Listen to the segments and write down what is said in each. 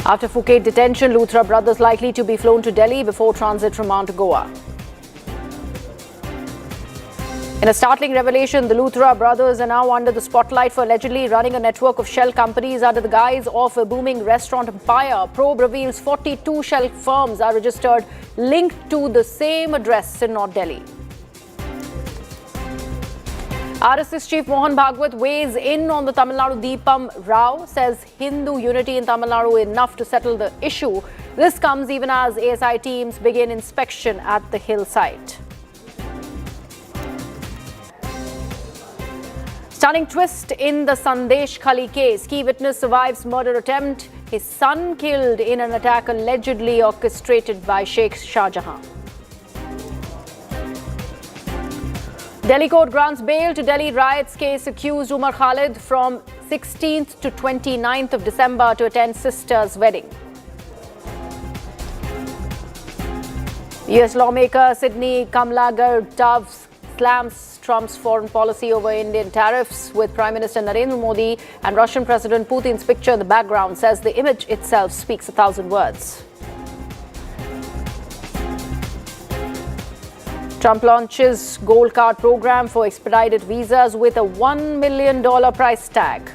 After Phuket detention, Luthra brothers likely to be flown to Delhi before transit from Mount Goa. In a startling revelation, the Luthra brothers are now under the spotlight for allegedly running a network of shell companies under the guise of a booming restaurant empire. Probe reveals 42 shell firms are registered linked to the same address in North Delhi. RSS Chief Mohan Bhagwat weighs in on the Tamil Nadu Deepam row, says Hindu unity in Tamil Nadu enough to settle the issue. This comes even as ASI teams begin inspection at the hill site. Stunning twist in the Sandesh Khali case. Key witness survives murder attempt. His son killed in an attack allegedly orchestrated by Sheikh Shah Jahan. Delhi court grants bail to Delhi riots case accused Umar Khalid from 16th to 29th of December to attend sister's wedding. US lawmaker Sydney Kamlagar Doves slams Trump's foreign policy over Indian tariffs with Prime Minister Narendra Modi and Russian President Putin's picture in the background, says the image itself speaks 1,000 words. Trump launches Gold Card program for expedited visas with a $1 million price tag.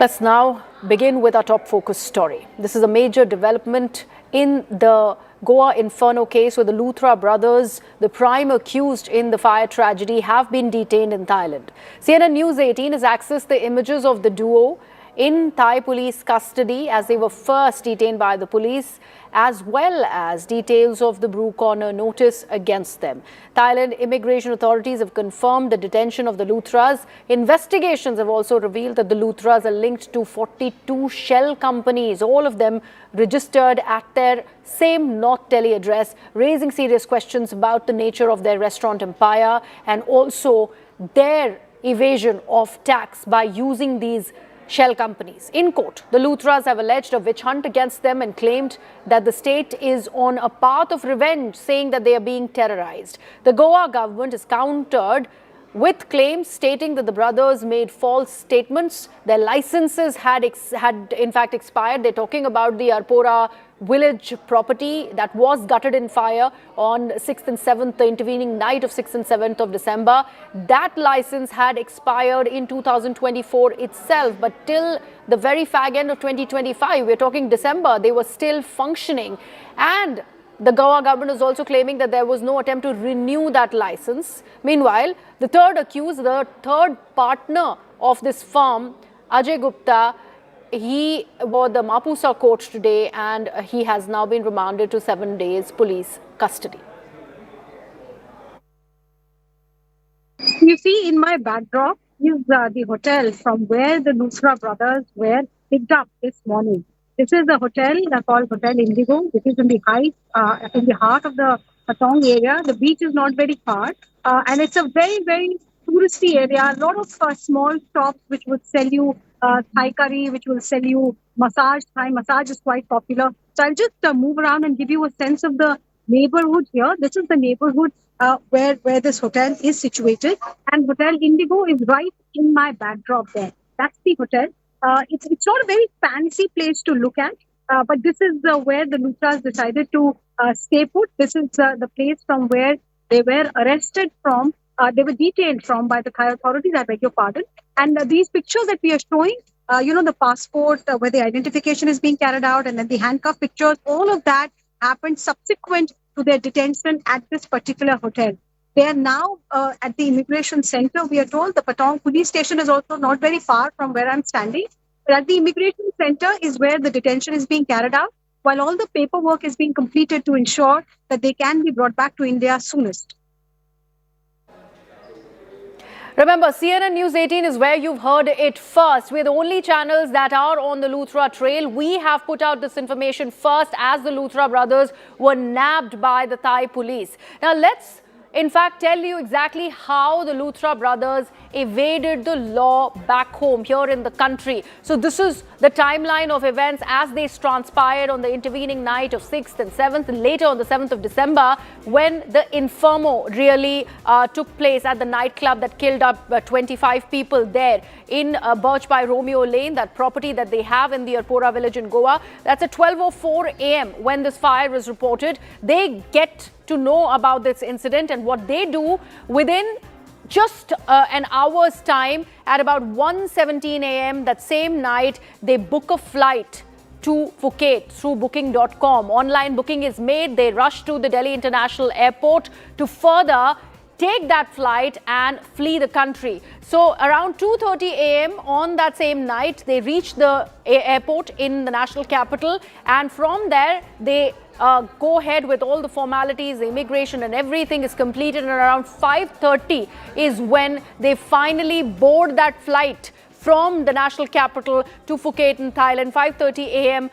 Let's now begin with our top focus story. This is a major development in the Goa Inferno case where the Luthra brothers, the prime accused in the fire tragedy, have been detained in Thailand. CNN News 18 has accessed the images of the duo in Thai police custody as they were first detained by the police, as well as details of the Brew Corner notice against them. Thailand immigration authorities have confirmed the detention of the Luthras. Investigations have also revealed that the Luthras are linked to 42 shell companies, all of them registered at their same North Delhi address, raising serious questions about the nature of their restaurant empire and also their evasion of tax by using these shell companies. In court, the Luthras have alleged a witch hunt against them and claimed that the state is on a path of revenge, saying that they are being terrorized. The Goa government is countered with claims stating that the brothers made false statements. Their licenses had in fact expired. They're talking about the Arpora village property that was gutted in fire on 6th and 7th, the intervening night of 6th and 7th of December. That license had expired in 2024 itself, but till the very fag end of 2025, we're talking December, they were still functioning. And the Goa government is also claiming that there was no attempt to renew that license. Meanwhile, the third accused, the third partner of this firm, Ajay Gupta, he was the Mapusa court today and he has now been remanded to 7 days police custody. You see in my backdrop is the hotel from where the Luthra brothers were picked up this morning. This is the hotel called Hotel Indigo, which is in the heights, in the heart of the Patong area. The beach is not very far, and it's a very, very touristy area. A lot of small shops which would sell you Thai curry, which will sell you massage. Thai massage is quite popular. So I'll just move around and give you a sense of the neighborhood here. This is the neighborhood where this hotel is situated, and Hotel Indigo is right in my backdrop there. That's the hotel. It's not a very fancy place to look at, but this is where the Luthras decided to stay put. This is the place from where they were arrested from. They were detained from by the Thai authorities, I beg your pardon. And these pictures that we are showing, the passport where the identification is being carried out, and then the handcuff pictures, all of that happened subsequent to their detention at this particular hotel. They are now at the immigration center. We are told the Patong police station is also not very far from where I'm standing. But at the immigration center is where the detention is being carried out, while all the paperwork is being completed to ensure that they can be brought back to India soonest. Remember, CNN News 18 is where you've heard it first. We're the only channels that are on the Luthra trail. We have put out this information first as the Luthra brothers were nabbed by the Thai police. Now, let's in fact, tell you exactly how the Lutra brothers evaded the law back home here in the country. So this is the timeline of events as they transpired on the intervening night of 6th and 7th and later on the 7th of December, when the inferno really took place at the nightclub that killed up 25 people there in Birch by Romeo Lane, that property that they have in the Arpora village in Goa. That's at 12:04 a.m. when this fire was reported. They get to know about this incident, and what they do within just an hour's time, at about 1:17 a.m. that same night, they book a flight to Phuket through booking.com. Online booking is made. They rush to the Delhi International Airport to further take that flight and flee the country. So around 2:30 a.m. on that same night, they reach the airport in the national capital, and from there they go ahead with all the formalities, the immigration and everything is completed, and around 5:30 is when they finally board that flight from the national capital to Phuket in Thailand. 5:30 a.m.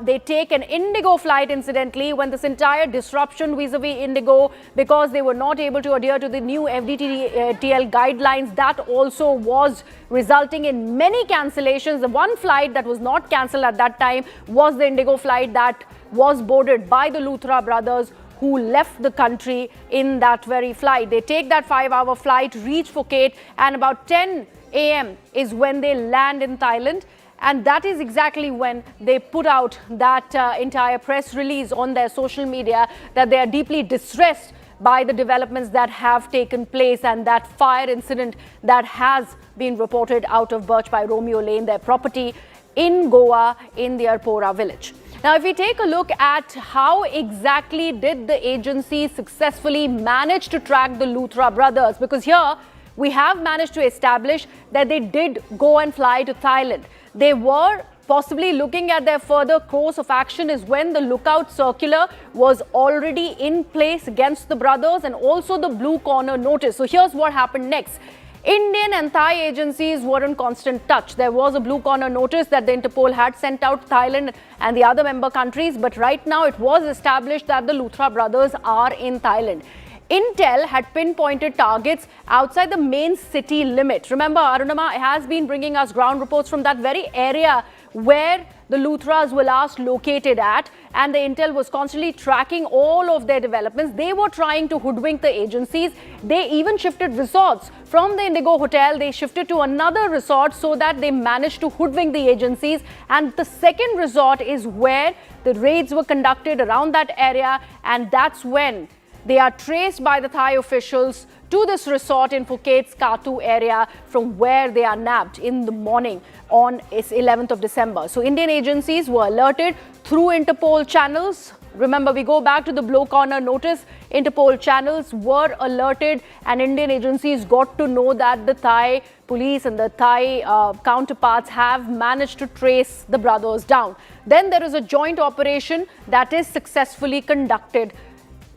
They take an Indigo flight, incidentally, when this entire disruption vis-a-vis Indigo, because they were not able to adhere to the new FDTL guidelines, that also was resulting in many cancellations. The one flight that was not cancelled at that time was the Indigo flight that was boarded by the Luthra brothers, who left the country in that very flight. They take that 5-hour flight, reach Phuket, and about 10 a.m. is when they land in Thailand. And that is exactly when they put out that entire press release on their social media, that they are deeply distressed by the developments that have taken place and that fire incident that has been reported out of Birch by Romeo Lane, their property in Goa in the Arpora village. Now, if we take a look at how exactly did the agency successfully manage to track the Luthra brothers, because here we have managed to establish that they did go and fly to Thailand. They were possibly looking at their further course of action is when the lookout circular was already in place against the brothers, and also the blue corner notice. So here's what happened next. Indian and Thai agencies were in constant touch. There was a blue corner notice that the Interpol had sent out to Thailand and the other member countries, but right now it was established that the Luthra brothers are in Thailand. Intel had pinpointed targets outside the main city limit. Remember, Arunama has been bringing us ground reports from that very area where the Luthras were last located at, and the Intel was constantly tracking all of their developments. They were trying to hoodwink the agencies. They even shifted resorts from the Indigo Hotel. They shifted to another resort so that they managed to hoodwink the agencies. And the second resort is where the raids were conducted around that area, and that's when they are traced by the Thai officials to this resort in Phuket's Katu area, from where they are nabbed in the morning on 11th of December. So Indian agencies were alerted through Interpol channels. Remember, we go back to the blue corner notice. Interpol channels were alerted, and Indian agencies got to know that the Thai police and the Thai counterparts have managed to trace the brothers down. Then there is a joint operation that is successfully conducted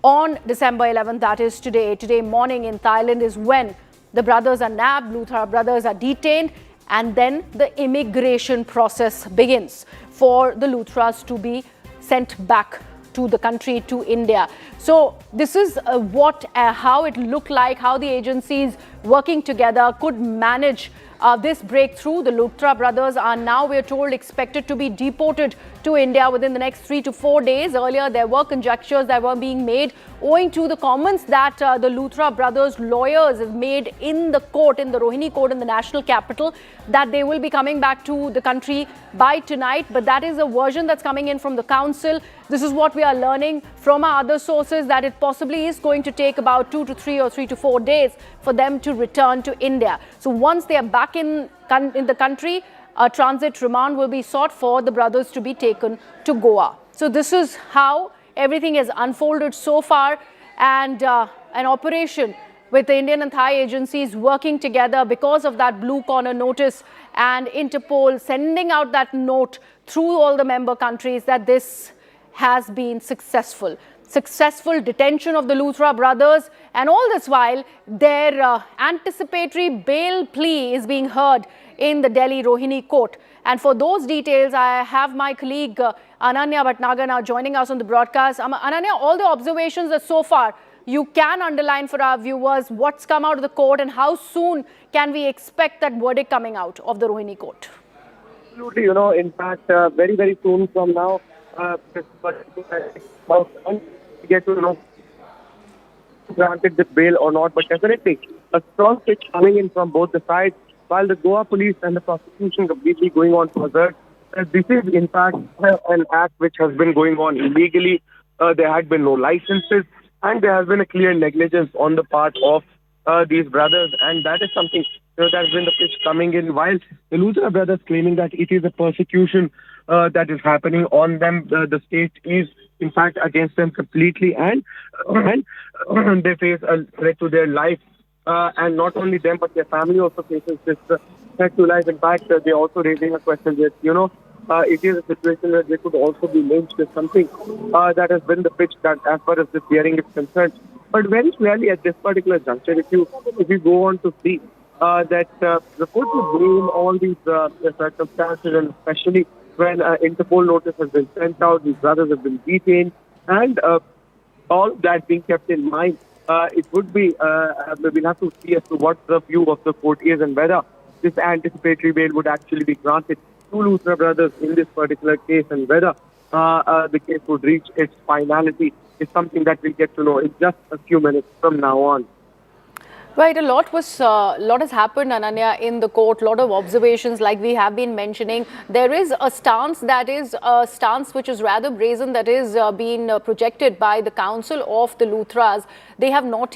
on December 11th, that is today. Today morning in Thailand is when the brothers are nabbed, Luthra brothers are detained, and then the immigration process begins for the Luthras to be sent back to the country, to India. So this is how it looked like, how the agencies working together could manage this breakthrough. The Lutra brothers are now, we're told, expected to be deported to India within the next 3 to 4 days. Earlier, there were conjectures that were being made owing to the comments that the Lutra brothers' lawyers have made in the court, in the Rohini court in the national capital, that they will be coming back to the country by tonight. But that is a version that's coming in from the council. This is what we are learning from our other sources, that it possibly is going to take about 2 to 3 or 3 to 4 days for them to return to India. So once they are back in the country, a transit remand will be sought for the brothers to be taken to Goa. So this is how everything has unfolded so far, and an operation with the Indian and Thai agencies working together because of that blue corner notice, and Interpol sending out that note through all the member countries that this has been successful. Successful detention of the Luthra brothers, and all this while their anticipatory bail plea is being heard in the Delhi Rohini court. And for those details, I have my colleague Ananya Bhatnagar now joining us on the broadcast. Ananya, all the observations that so far you can underline for our viewers what's come out of the court and how soon can we expect that verdict coming out of the Rohini court? Absolutely, in fact, very, very soon from now, this particular we get to know granted this bail or not, but definitely a strong pitch coming in from both the sides, while the Goa police and the prosecution completely going on to assert that this is in fact an act which has been going on illegally. There had been no licenses, and there has been a clear negligence on the part of these brothers, and that is something that has been the pitch coming in. While the Lutra brothers claiming that it is a persecution that is happening on them, the state is in fact against them completely, and they face a threat to their life, and not only them but their family also faces this threat to life. In fact, they're also raising a question that it is a situation where they could also be lynched with something that has been the pitch that as far as this hearing is concerned. But very clearly at this particular juncture, if you go on to see that the court will blame all these circumstances, and especially when Interpol notice has been sent out, these brothers have been detained, and all that being kept in mind, it would be, we'll have to see as to what the view of the court is and whether this anticipatory bail would actually be granted to Luthra brothers in this particular case, and whether the case would reach its finality is something that we'll get to know in just a few minutes from now on. Right, a lot has happened, Ananya, in the court. A lot of observations, like we have been mentioning. There is a stance which is rather brazen, that is being projected by the counsel of the Luthras. They have not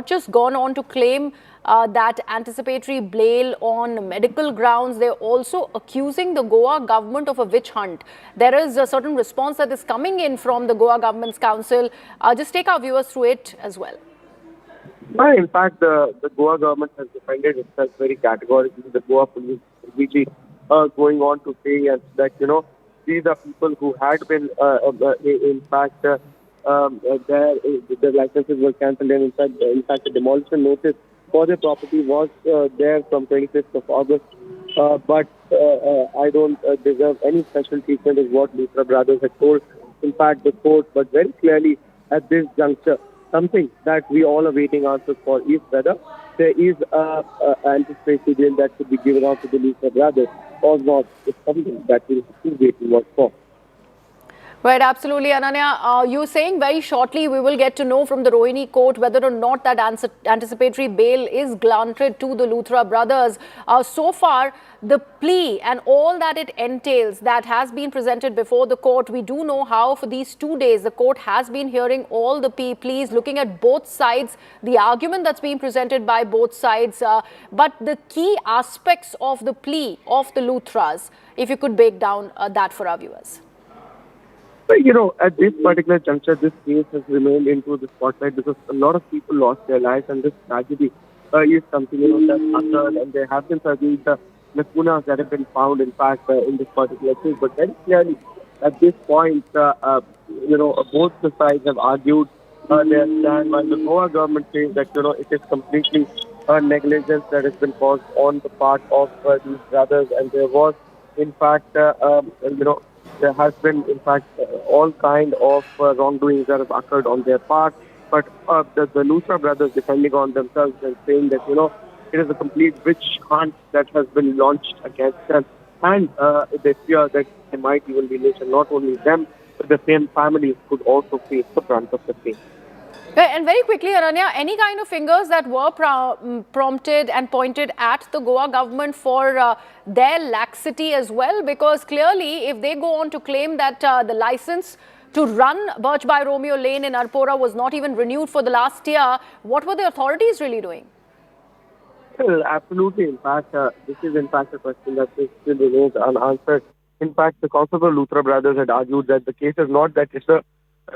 just gone on to claim that anticipatory bail on medical grounds. They're also accusing the Goa government of a witch hunt. There is a certain response that is coming in from the Goa government's counsel. Just take our viewers through it as well. In fact, the Goa government has defended itself very categorically. The Goa police completely going on to say that, these are people who had been, in fact, their licenses were cancelled, and in fact, the demolition notice for their property was there from 25th of August. But I don't deserve any special treatment, is what Lutra brothers had told, in fact, the court. But very clearly at this juncture, something that we all are waiting answers for is whether there is an anticipatory bail that should be given out to the Lutra brothers or not. It's something that we will wait to watch for. Right, absolutely, Ananya. You're saying very shortly we will get to know from the Rohini court whether or not that anticipatory bail is granted to the Luthra brothers. So far, the plea and all that it entails, that has been presented before the court. We do know how for these 2 days the court has been hearing all the pleas, looking at both sides, the argument that's being presented by both sides. But the key aspects of the plea of the Luthras, if you could break down that for our viewers. At this particular juncture, this case has remained into the spotlight because a lot of people lost their lives, and this tragedy is something that's occurred, and there have been certain lacunas that have been found, in fact, in this particular case. But very clearly, at this point, both the sides have argued their stand, while the Goa government says that it is completely negligence that has been caused on the part of these brothers, and there was, in fact, there has been, in fact, all kind of wrongdoings that have occurred on their part. But the Lutra brothers defending on themselves and saying that, it is a complete witch hunt that has been launched against them. And they fear that they might even be lynched. And not only them, but the same families could also face the brunt of the same. And very quickly, Ananya, any kind of fingers that were prompted and pointed at the Goa government for their laxity as well? Because clearly, if they go on to claim that the license to run Birch by Romeo Lane in Arpora was not even renewed for the last year, what were the authorities really doing? Well, absolutely. In fact, this is in fact a question that still remains unanswered. In fact, the counsel for Luthra brothers had argued that the case is not that it's a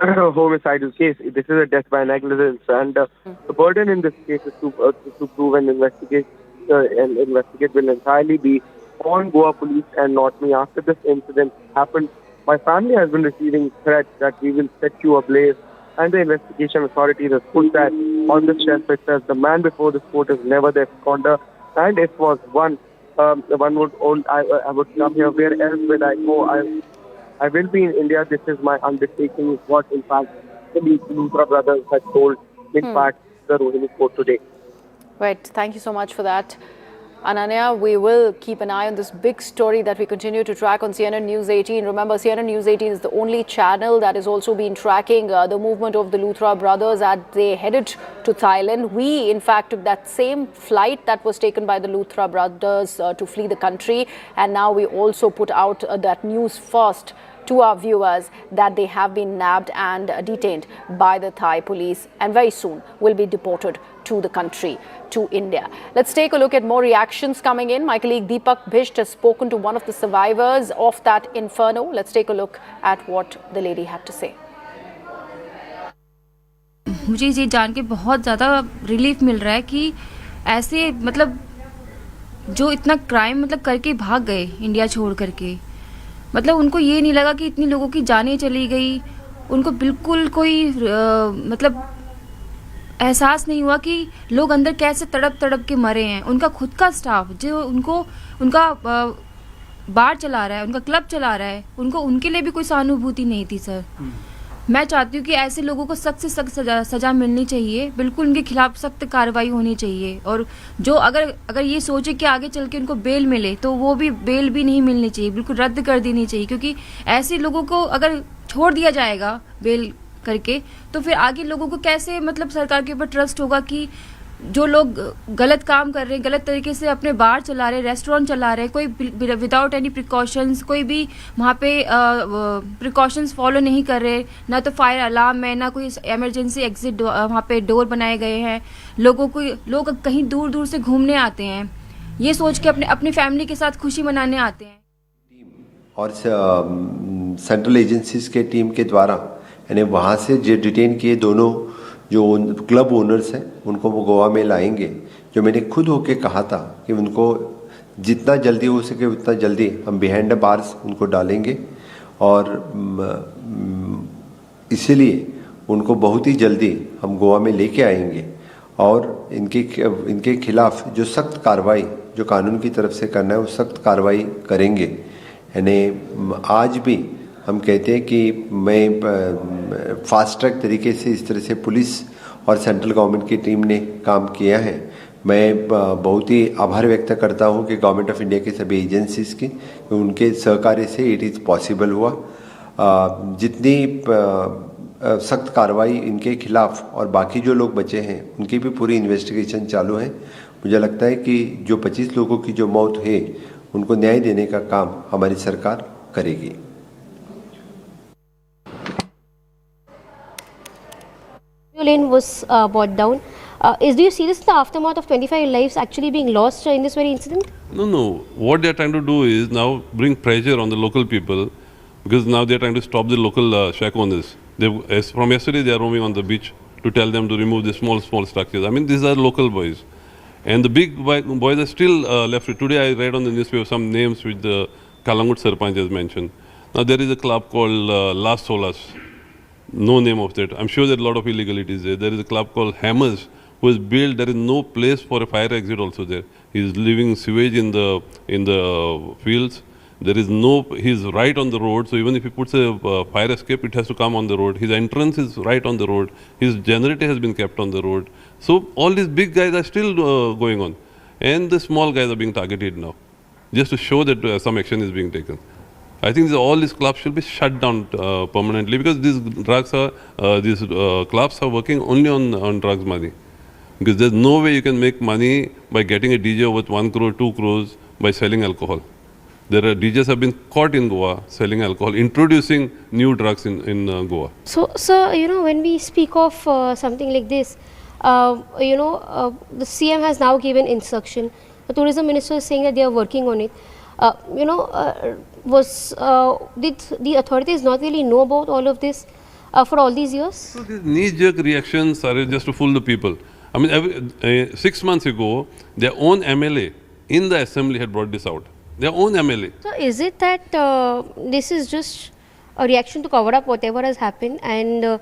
homicidal case. This is a death by negligence, and the burden in this case is to prove and investigate will entirely be on Goa police and not me. After this incident happened, my family has been receiving threats that we will set you ablaze, and the investigation authorities have put that on the shelf. It says the man before this court is never the absconder, and it was one would own. I would come here. Where else would I go? I will be in India. This is my undertaking, is what, in fact, the Lutra brothers had told in fact, the ruling court today. Right. Thank you so much for that. Ananya, we will keep an eye on this big story that we continue to track on CNN News 18. Remember, CNN News 18 is the only channel that has also been tracking the movement of the Luthra brothers as they headed to Thailand. We, in fact, took that same flight that was taken by the Luthra brothers to flee the country. And now we also put out that news first to our viewers that they have been nabbed and detained by the Thai police and very soon will be deported to the country, to India. Let's take a look at more reactions coming in. My colleague Deepak Bhisht has spoken to one of the survivors of that inferno. Let's take a look at what the lady had to say. मुझे ये जान के बहुत ज़्यादा relief मिल रहा है कि ऐसे मतलब जो इतना क्राइम मतलब करके भाग गए इंडिया छोड़ करके, मतलब उनको ये नहीं लगा कि इतनी लोगों की जानें चली गई, उनको बिल्कुल कोई मतलब एहसास नहीं हुआ कि लोग अंदर कैसे तड़प तड़प के मरे हैं। उनका खुद का स्टाफ जो उनका बार चला रहा है, उनका क्लब चला रहा है, उनको उनके लिए भी कोई सहानुभूति नहीं थी सर। मैं चाहती हूँ कि ऐसे लोगों को सख्त से सख्त सजा मिलनी चाहिए, बिल्कुल उनके खिलाफ सख्त कार्रवाई होनी चाहिए। और जो अगर ये सोचे कि आगे चल के उनको बेल मिले तो वो भी बेल भी नहीं मिलनी चाहिए, बिल्कुल रद्द कर देनी चाहिए। क्योंकि ऐसे लोगों को अगर छोड़ दिया जाएगा बेल करके तो फिर आगे लोगों को कैसे मतलब सरकार के ऊपर ट्रस्ट होगा कि जो लोग गलत काम कर रहे हैं, गलत तरीके से अपने बार चला रहे हैं, रेस्टोरेंट चला रहे हैं, कोई विदाउट एनी प्रिकॉशंस, कोई भी वहाँ पे प्रिकॉशंस फॉलो नहीं कर रहे, ना तो फायर अलार्म है, ना कोई इमरजेंसी एग्जिट वहाँ पे डोर बनाए गए हैं। लोग कहीं दूर दूर से घूमने आते हैं, ये सोच के अपनी फैमिली के साथ खुशी मनाने आते हैं। और सेंट्रल एजेंसीज के टीम के द्वारा यानी वहाँ से जो डिटेन किए दोनों जो क्लब ओनर्स हैं उनको वो गोवा में लाएंगे। जो मैंने खुद होके कहा था कि उनको जितना जल्दी हो सके उतना जल्दी हम बिहाइंड द बार्स उनको डालेंगे और इसीलिए उनको बहुत ही जल्दी हम गोवा में लेके आएंगे और इनके खिलाफ जो सख्त कार्रवाई जो कानून की तरफ से करना है वो सख्त कार्रवाई करेंगे। यानी आज भी हम कहते हैं कि मैं फास्ट ट्रैक तरीके से इस तरह से पुलिस और सेंट्रल गवर्नमेंट की टीम ने काम किया है। मैं बहुत ही आभार व्यक्त करता हूं कि गवर्नमेंट ऑफ इंडिया के सभी एजेंसीज की उनके सहकार्य से इट इज़ पॉसिबल हुआ। जितनी सख्त कार्रवाई इनके खिलाफ और बाकी जो लोग बचे हैं उनकी भी पूरी इन्वेस्टिगेशन चालू है। मुझे लगता है कि जो 25 लोगों की जो मौत है उनको न्याय देने का काम हमारी सरकार करेगी। Lane was brought down. Do you see this in the aftermath of 25 lives actually being lost in this very incident? No. What they are trying to do is now bring pressure on the local people because now they are trying to stop the local shack owners. From yesterday they are roaming on the beach to tell them to remove the small structures. I mean, these are local boys. And the big boys are still left. Today I read on the newspaper some names which the Kalangut Sarpanch has mentioned. Now there is a club called Las Solas. No name of that. I'm sure that a lot of illegalities there. There is a club called Hammers who is built. There is no place for a fire exit also there. He is leaving sewage in the fields. There is no. He is right on the road. So even if he puts a fire escape, it has to come on the road. His entrance is right on the road. His generator has been kept on the road. So all these big guys are still going on, and the small guys are being targeted now, just to show that some action is being taken. I think all these clubs should be shut down permanently because these clubs are working only on drugs money. Because there's no way you can make money by getting a DJ worth 1 crore, 2 crores by selling alcohol. There are DJs have been caught in Goa selling alcohol, introducing new drugs in Goa. So, when we speak of something like this, the CM has now given instruction. The tourism minister is saying that they are working on it. Did the authorities not really know about all of this for all these years? So these knee-jerk reactions are just to fool the people. I mean, 6 months ago, their own MLA in the assembly had brought this out. Their own MLA. So is it that this is just a reaction to cover up whatever has happened, and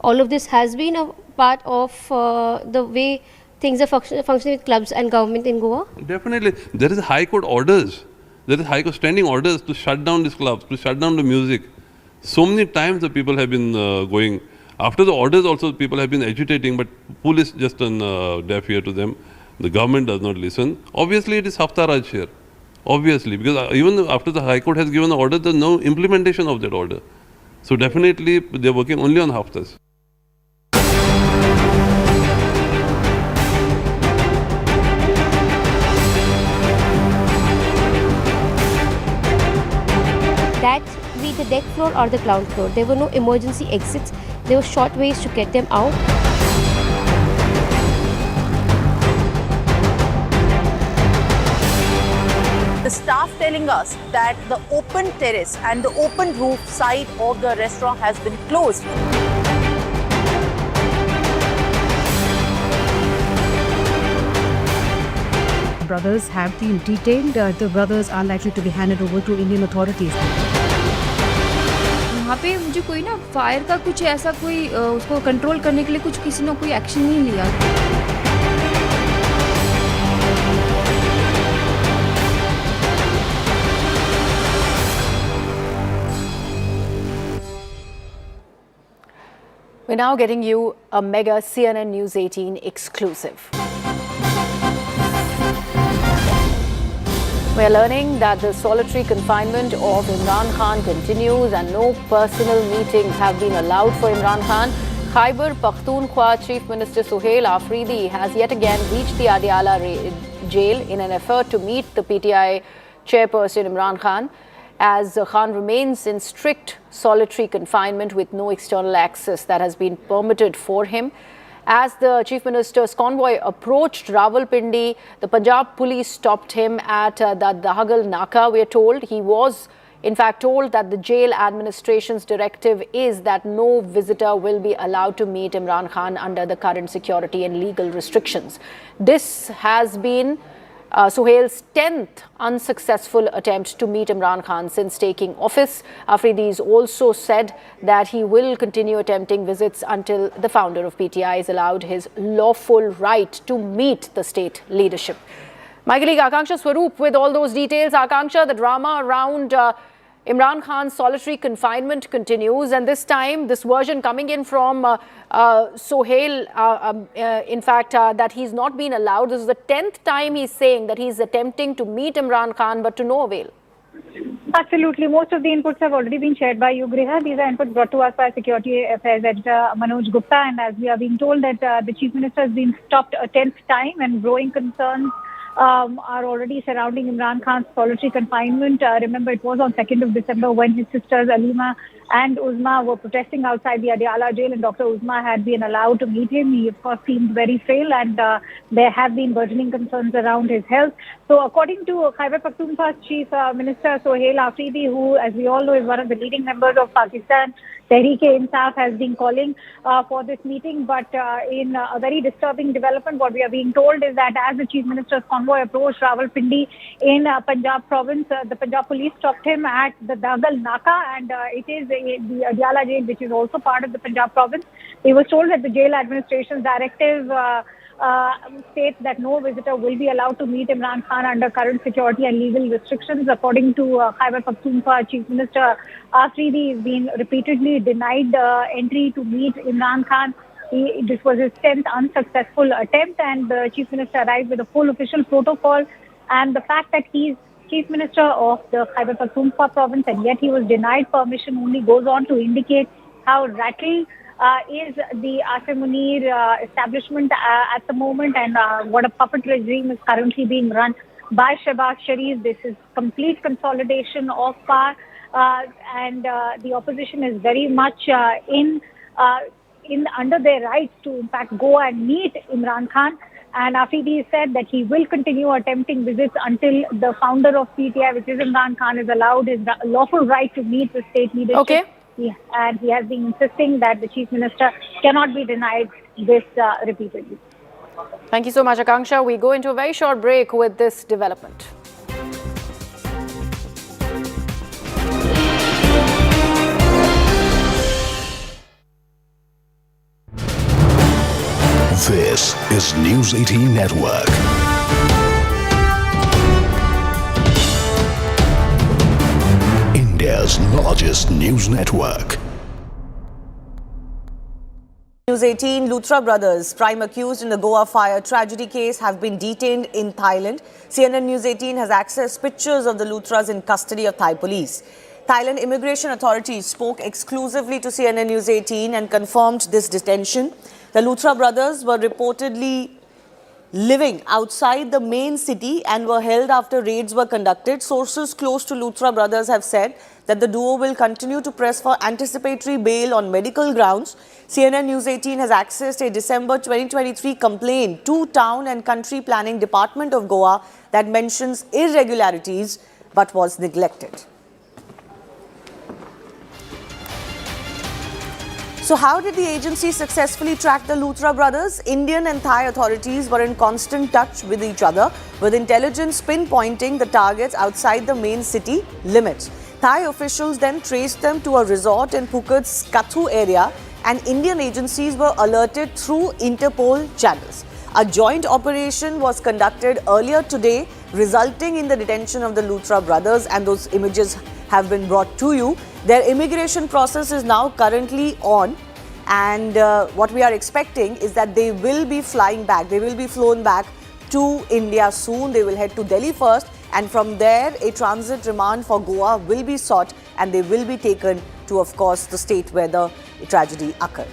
all of this has been a part of the way things are functioning with clubs and government in Goa? Definitely. There is High Court orders. There is High Court standing orders to shut down these clubs, to shut down the music. So many times the people have been going. After the orders also, people have been agitating, but police just turn deaf ear to them. The government does not listen. Obviously, it is Hafta Raj here. Obviously, because even after the High Court has given the order, there is no implementation of that order. So definitely, they are working only on Haftas. That be the deck floor or the ground floor. There were no emergency exits. There were short ways to get them out. The staff telling us that the open terrace and the open roof side of the restaurant has been closed. Brothers have been detained. The brothers are likely to be handed over to Indian authorities. वहाँ पे मुझे कोई ना fire का कुछ ऐसा कोई उसको कंट्रोल करने के लिए कुछ किसी ने कोई एक्शन नहीं लिया. We're now getting you a mega CNN News 18 exclusive. We're learning that the solitary confinement of Imran Khan continues and no personal meetings have been allowed for Imran Khan. Khyber Pakhtunkhwa Chief Minister Suhail Afridi has yet again reached the Adiala jail in an effort to meet the PTI chairperson Imran Khan, as Khan remains in strict solitary confinement with no external access that has been permitted for him. As the Chief Minister's convoy approached Rawalpindi, the Punjab police stopped him at the Dahagal Naka. We are told he was in fact told that the jail administration's directive is that no visitor will be allowed to meet Imran Khan under the current security and legal restrictions. This has been Suhail's 10th unsuccessful attempt to meet Imran Khan since taking office. Afridi also said that he will continue attempting visits until the founder of PTI is allowed his lawful right to meet the state leadership. My colleague Akanksha Swaroop with all those details. Akanksha, the drama around Imran Khan's solitary confinement continues, and this time this version coming in from Suhail, in fact, that he's not been allowed. This is the 10th time he's saying that he's attempting to meet Imran Khan, but to no avail. Absolutely. Most of the inputs have already been shared by you, Griha. These are inputs brought to us by Security Affairs Editor Manoj Gupta, and as we are being told that the Chief Minister has been stopped a 10th time, and growing concerns are already surrounding Imran Khan's solitary confinement. Remember, it was on 2nd of December when his sisters Alima and Uzma were protesting outside the Adiala jail, and Dr. Uzma had been allowed to meet him. He, of course, seemed very frail, and there have been burgeoning concerns around his health. So, according to Khyber Pakhtunkhwa's Chief Minister Suhail Afridi, who, as we all know, is one of the leading members of Pakistan Tehreek-e-Insaf, has been calling for this meeting. But in a very disturbing development, what we are being told is that as the Chief Minister's convoy approached Rawalpindi in Punjab province, the Punjab police stopped him at the Dagal Naka, and it is the Adiala jail, which is also part of the Punjab province. He was told that the jail administration's directive states that no visitor will be allowed to meet Imran Khan under current security and legal restrictions. According to Khyber Pakhtunkhwa Chief Minister Afridi, has been repeatedly denied entry to meet Imran Khan. This was his 10th unsuccessful attempt, and the Chief Minister arrived with a full official protocol. And the fact that he's Chief Minister of the Khyber Pakhtunkhwa province and yet he was denied permission only goes on to indicate how rattled is the Asif Munir establishment at the moment, and what a puppet regime is currently being run by Shehbaz Sharif. This is complete consolidation of power, and the opposition is very much under their rights to in fact go and meet Imran Khan. And Afridi said that he will continue attempting visits until the founder of PTI, which is Imran Khan, is allowed his lawful right to meet the state leadership. Okay. And he has been insisting that the Chief Minister cannot be denied this repeatedly. Thank you so much, Akanksha. We go into a very short break with this development. This is News 18 Network. India's largest news network. News 18, Lutra brothers, prime accused in the Goa fire tragedy case, have been detained in Thailand. CNN News 18 has accessed pictures of the Luthras in custody of Thai police. Thailand immigration authorities spoke exclusively to CNN News 18 and confirmed this detention. The Lutra brothers were reportedly living outside the main city and were held after raids were conducted. Sources close to Lutra brothers have said that the duo will continue to press for anticipatory bail on medical grounds. CNN News 18 has accessed a December 2023 complaint to Town and Country Planning Department of Goa that mentions irregularities but was neglected. So how did the agency successfully track the Lutra brothers? Indian and Thai authorities were in constant touch with each other, with intelligence pinpointing the targets outside the main city limits. Thai officials then traced them to a resort in Phuket's Kathu area, and Indian agencies were alerted through Interpol channels. A joint operation was conducted earlier today, resulting in the detention of the Lutra brothers, and those images have been brought to you. Their immigration process is now currently on, and what we are expecting is that they will be flying back. They will be flown back to India soon. They will head to Delhi first, and from there a transit remand for Goa will be sought, and they will be taken to, of course, the state where the tragedy occurred.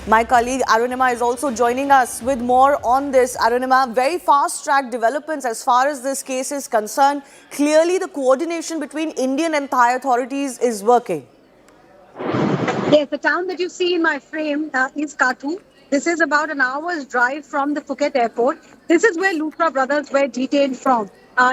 My colleague Arunima is also joining us with more on this. Arunima, very fast-track developments as far as this case is concerned. Clearly, the coordination between Indian and Thai authorities is working. Yes, the town that you see in my frame is Kathu. This is about an hour's drive from the Phuket airport. This is where Lutra brothers were detained from.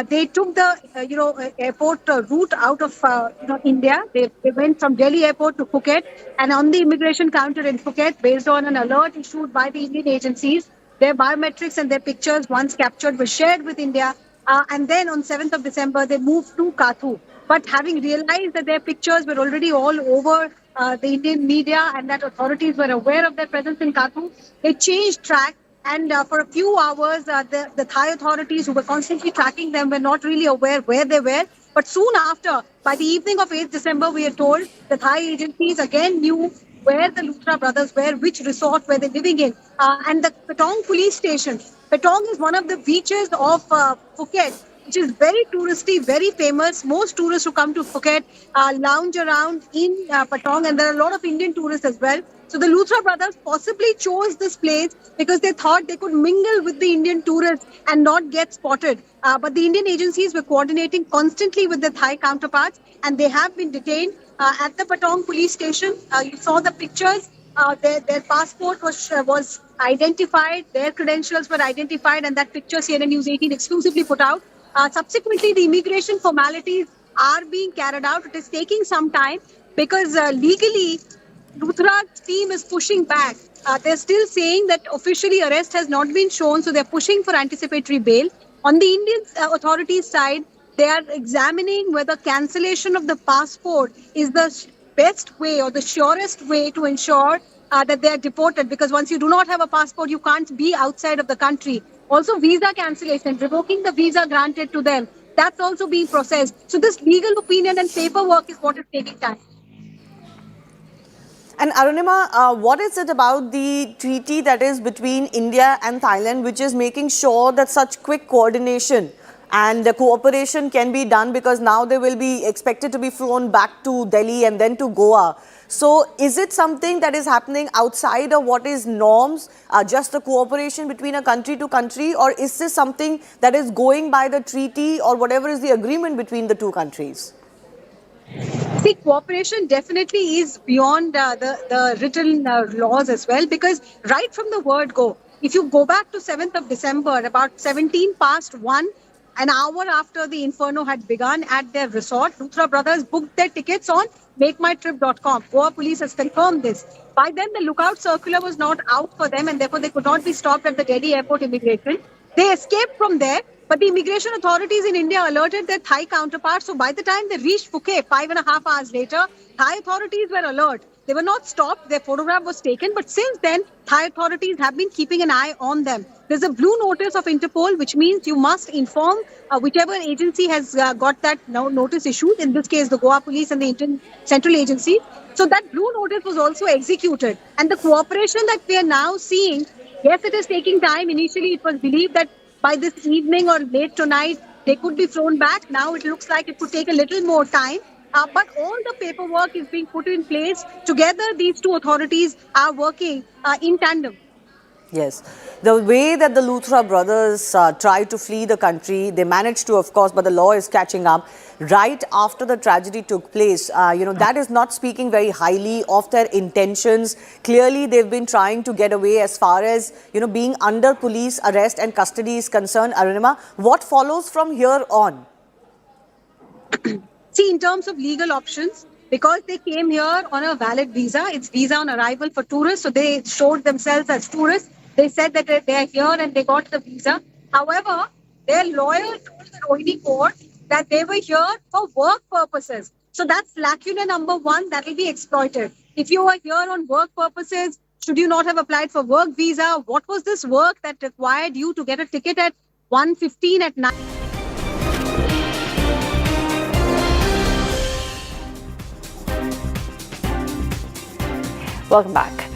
They took the airport route out of India. They went from Delhi airport to Phuket, and on the immigration counter in Phuket, based on an alert issued by the Indian agencies, their biometrics and their pictures, once captured, were shared with India. And then on 7th of December, they moved to Kathu. But having realized that their pictures were already all over the Indian media and that authorities were aware of their presence in Kathu, they changed track. And for a few hours, the Thai authorities who were constantly tracking them were not really aware where they were. But soon after, by the evening of 8th December, we are told the Thai agencies again knew where the Lutra brothers were, which resort were they living in. And the Patong police station. Patong is one of the beaches of Phuket, which is very touristy, very famous. Most tourists who come to Phuket lounge around in Patong, and there are a lot of Indian tourists as well. So the Lutra brothers possibly chose this place because they thought they could mingle with the Indian tourists and not get spotted. But the Indian agencies were coordinating constantly with their Thai counterparts, and they have been detained at the Patong police station. You saw the pictures. Their passport was identified, their credentials were identified, and that picture CNN News 18 exclusively put out. Subsequently, the immigration formalities are being carried out. It is taking some time because legally, Luthra's team is pushing back. They're still saying that officially arrest has not been shown, so they're pushing for anticipatory bail. On the Indian authorities' side, they are examining whether cancellation of the passport is the best way or the surest way to ensure that they are deported, because once you do not have a passport, you can't be outside of the country. Also, visa cancellation, revoking the visa granted to them, that's also being processed. So this legal opinion and paperwork is what is taking time. And Arunima, what is it about the treaty that is between India and Thailand which is making sure that such quick coordination and the cooperation can be done, because now they will be expected to be flown back to Delhi and then to Goa? So is it something that is happening outside of what is norms, just the cooperation between a country to country, or is this something that is going by the treaty or whatever is the agreement between the two countries? See, cooperation definitely is beyond the written laws as well, because right from the word go, if you go back to 7th of December, about 17 past 1, an hour after the inferno had begun at their resort, Lutra brothers booked their tickets on makemytrip.com. Goa police has confirmed this. By then, the lookout circular was not out for them, and therefore they could not be stopped at the Delhi airport immigration. They escaped from there, but the immigration authorities in India alerted their Thai counterparts. So by the time they reached Phuket, 5.5 hours later, Thai authorities were alert. They were not stopped. Their photograph was taken. But since then, Thai authorities have been keeping an eye on them. There's a blue notice of Interpol, which means you must inform whichever agency has got that notice issued. In this case, the Goa Police and the Indian Central Agency. So that blue notice was also executed. And the cooperation that we are now seeing, yes, it is taking time. Initially, it was believed that by this evening or late tonight, they could be flown back. Now it looks like it could take a little more time. But all the paperwork is being put in place. Together, these two authorities are working in tandem. Yes. The way that the Luthra brothers tried to flee the country, they managed to, of course, but the law is catching up. Right after the tragedy took place, that is not speaking very highly of their intentions. Clearly, they've been trying to get away as far as, being under police arrest and custody is concerned. Arunima, what follows from here on? See, in terms of legal options, because they came here on a valid visa, it's visa on arrival for tourists, so they showed themselves as tourists. They said that they are here and they got the visa. However, their lawyer told the Rohini court that they were here for work purposes. So that's lacuna number one that will be exploited. If you are here on work purposes, should you not have applied for work visa? What was this work that required you to get a ticket at 1:15 at night? Welcome back.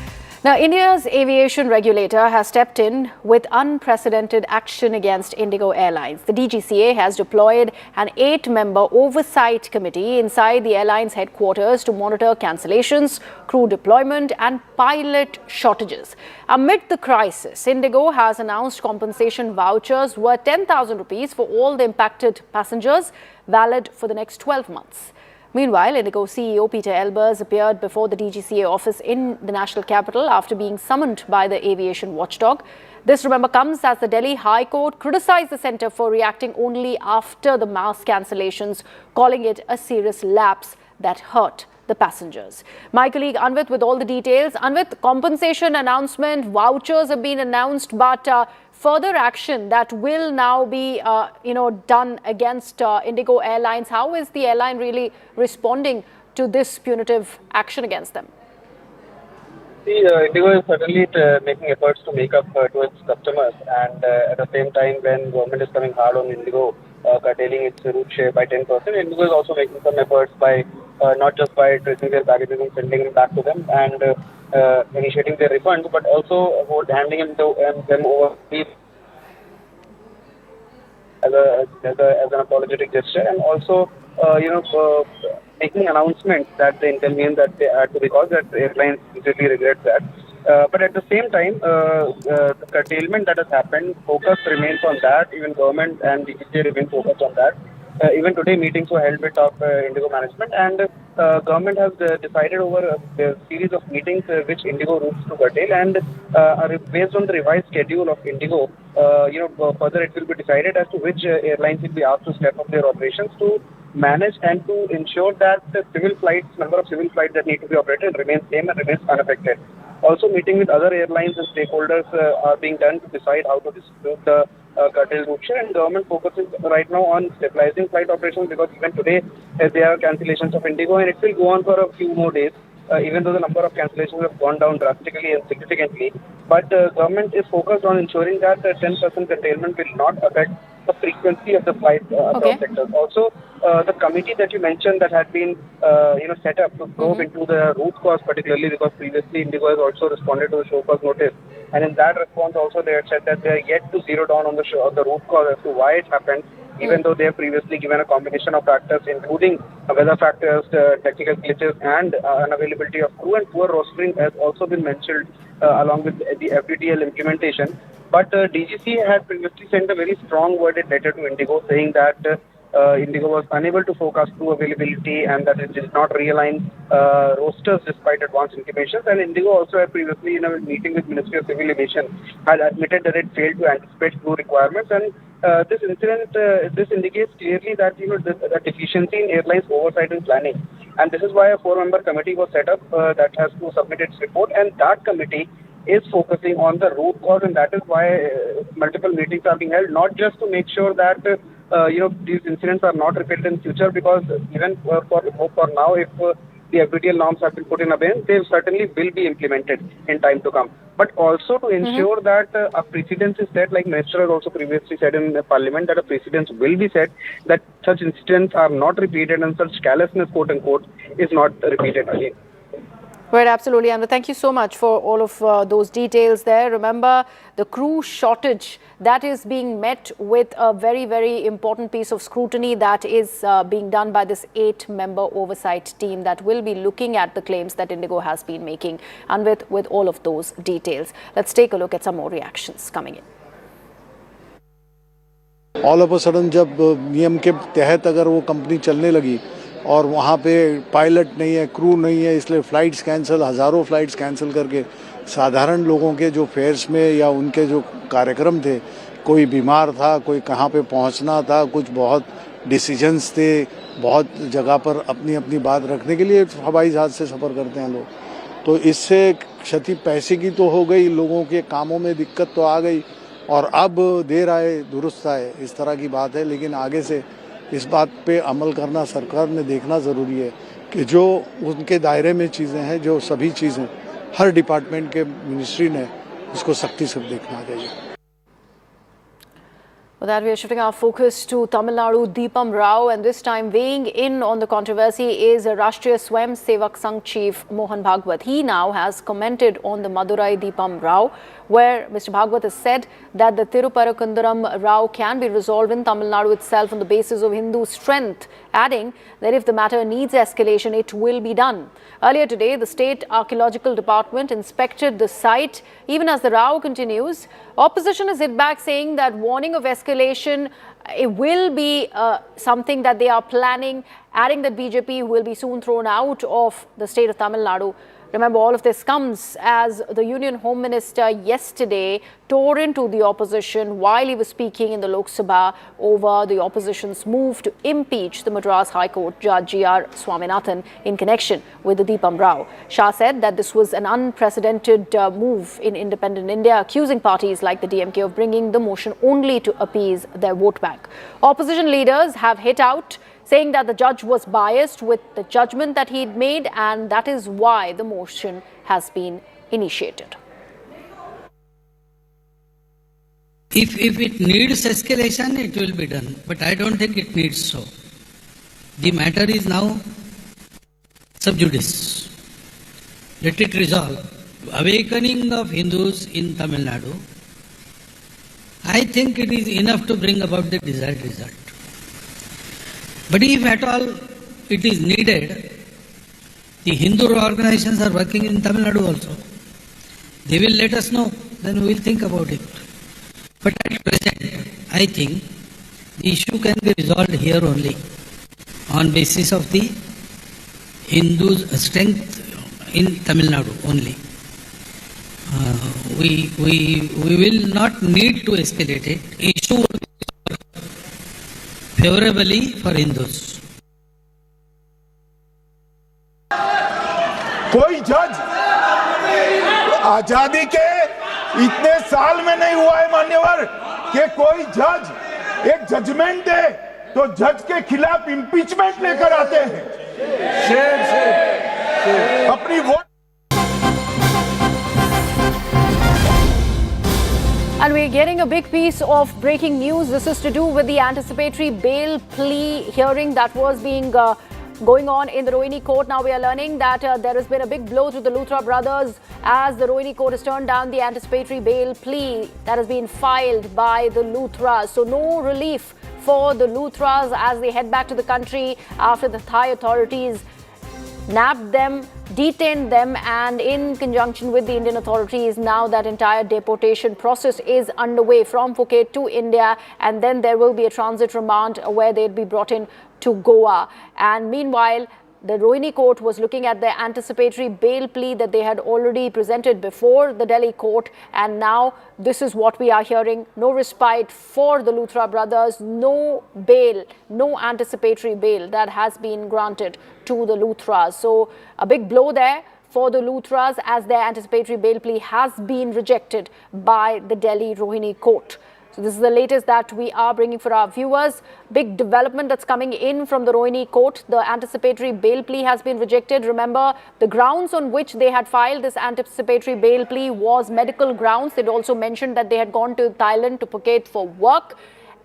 Now, India's aviation regulator has stepped in with unprecedented action against Indigo Airlines. The DGCA has deployed an 8-member oversight committee inside the airline's headquarters to monitor cancellations, crew deployment and pilot shortages. Amid the crisis, Indigo has announced compensation vouchers worth 10,000 rupees for all the impacted passengers, valid for the next 12 months. Meanwhile, Indigo CEO Peter Elbers appeared before the DGCA office in the national capital after being summoned by the aviation watchdog. This, remember, comes as the Delhi High Court criticized the centre for reacting only after the mass cancellations, calling it a serious lapse that hurt the passengers. My colleague Anvit with all the details. Anvit, compensation announcement, vouchers have been announced, but further action that will now be, done against Indigo Airlines. How is the airline really responding to this punitive action against them? See, Indigo is certainly making efforts to make up to its customers, and at the same time, when government is coming hard on Indigo, curtailing its route share by 10%, Indigo is also making some efforts by not just by tracing their packages and sending them back to them and initiating their refunds, but also handing them over as an apologetic gesture, and also making announcements that the inconvenience that they had to be caused, that the airlines sincerely regret that. But at the same time, the curtailment that has happened, focus remains on that. Even government and DGCA remain focused on that. Even today, meetings were held with top Indigo management, and government has decided over a series of meetings which Indigo routes to curtail, and based on the revised schedule of Indigo, further it will be decided as to which airlines will be asked to step up their operations to manage and to ensure that the number of civil flights that need to be operated remains same and remains unaffected. Also, meeting with other airlines and stakeholders are being done to decide how to distribute the curtail route share, and government focuses right now on stabilizing flight operations, because even today there are cancellations of Indigo and it will go on for a few more days, even though the number of cancellations have gone down drastically and significantly. But government is focused on ensuring that 10% curtailment will not affect the frequency of the flight across sectors. Also, the committee that you mentioned that had been set up to probe into the root cause, particularly because previously Indigo has also responded to the show cause notice, and in that response also they had said that they are yet to zero down on the root cause as to why it happened, even though they have previously given a combination of factors including weather factors, technical glitches and unavailability of crew, and poor rostering has also been mentioned along with the FDTL implementation. But DGC had previously sent a very strong worded letter to Indigo saying that Indigo was unable to forecast crew availability and that it did not realign rosters despite advance intimations. And Indigo also had previously, in a meeting with Ministry of Civil Aviation, had admitted that it failed to anticipate crew requirements. And this incident, this indicates clearly that the deficiency in airlines oversight and planning. And this is why a 4-member committee was set up that has to submit its report, and that committee is focusing on the root cause, and that is why multiple meetings are being held, not just to make sure that these incidents are not repeated in future, because even for now, if the FBTL norms have been put in abeyance, they certainly will be implemented in time to come. But also to ensure that a precedence is set, like Minister has also previously said in the Parliament, that a precedence will be set, that such incidents are not repeated and such callousness, quote unquote, is not repeated again. Right, absolutely. And thank you so much for all of those details there. Remember, the crew shortage, that is being met with a very, very important piece of scrutiny that is being done by this 8-member oversight team that will be looking at the claims that Indigo has been making, and with all of those details. Let's take a look at some more reactions coming in. All of a sudden, जब नियम के तहत अगर वो company चलने लगी और वहाँ पे पायलट नहीं है, क्रू नहीं है, इसलिए फ़्लाइट्स कैंसिल, हज़ारों फ़्लाइट्स कैंसिल करके साधारण लोगों के जो फेयर्स में या उनके जो कार्यक्रम थे, कोई बीमार था, कोई कहाँ पे पहुँचना था, कुछ बहुत डिसीजंस थे, बहुत जगह पर अपनी अपनी बात रखने के लिए हवाई जहाज़ से सफ़र करते हैं लोग, तो इससे क्षति पैसे की तो हो गई, लोगों के कामों में दिक्कत तो आ गई और अब देर आए दुरुस्त आए, इस तरह की बात है। लेकिन आगे से इस बात पे अमल करना सरकार ने देखना ज़रूरी है कि जो उनके दायरे में चीज़ें हैं, जो सभी चीज़ें हर डिपार्टमेंट के मिनिस्ट्री ने उसको सख्ती से देखना चाहिए। With that, we are shifting our focus to Tamil Nadu. Deepam Rao, and this time weighing in on the controversy is Rashtriya Swayam Sevak Sangh Chief Mohan Bhagwat. He now has commented on the Madurai Deepam Rao, where Mr. Bhagwat has said that the Tiruparakundaram Rao can be resolved in Tamil Nadu itself on the basis of Hindu strength, adding that if the matter needs escalation, it will be done. Earlier today, the State Archaeological Department inspected the site. Even as the row continues, opposition has hit back saying that warning of escalation, it will be something that they are planning, adding that BJP will be soon thrown out of the state of Tamil Nadu. Remember, all of this comes as the Union Home Minister yesterday tore into the opposition while he was speaking in the Lok Sabha over the opposition's move to impeach the Madras High Court Judge G.R. Swaminathan in connection with the Deepam Rao. Shah said that this was an unprecedented move in independent India, accusing parties like the DMK of bringing the motion only to appease their vote bank. Opposition leaders have hit out, saying that the judge was biased with the judgment that he'd made, and that is why the motion has been initiated. If it needs escalation, it will be done. But I don't think it needs so. The matter is now sub judice. Let it resolve. Awakening of Hindus in Tamil Nadu, I think it is enough to bring about the desired result. But if at all it is needed, the Hindu organizations are working in Tamil Nadu also. They will let us know, then we will think about it. But at present, I think the issue can be resolved here only on basis of the Hindus' strength in Tamil Nadu only. We will not need to escalate it. Issue will be favorably for Hindus. कोई जज आजादी के इतने साल में नहीं हुआ है मान्यवर कि कोई जज एक जजमेंट दे तो जज के खिलाफ इंपीचमेंट लेकर आते हैं। शेर अपनी vote. And we're getting a big piece of breaking news. This is to do with the anticipatory bail plea hearing that was being going on in the Rohini court. Now we are learning that there has been a big blow to the Lutra brothers as the Rohini court has turned down the anticipatory bail plea that has been filed by the Luthras. So no relief for the Luthras as they head back to the country after the Thai authorities nabbed them, detained them, and in conjunction with the Indian authorities, now that entire deportation process is underway from Phuket to India, and then there will be a transit remand where they'll be brought in to Goa. And meanwhile, the Rohini court was looking at the anticipatory bail plea that they had already presented before the Delhi court, and now this is what we are hearing. No respite for the Luthra brothers, no bail, no anticipatory bail that has been granted to the Luthras. So a big blow there for the Luthras as their anticipatory bail plea has been rejected by the Delhi Rohini court. So this is the latest that we are bringing for our viewers. Big development that's coming in from the Rohini court. The anticipatory bail plea has been rejected. Remember, the grounds on which they had filed this anticipatory bail plea was medical grounds. They'd also mentioned that they had gone to Thailand to Phuket for work.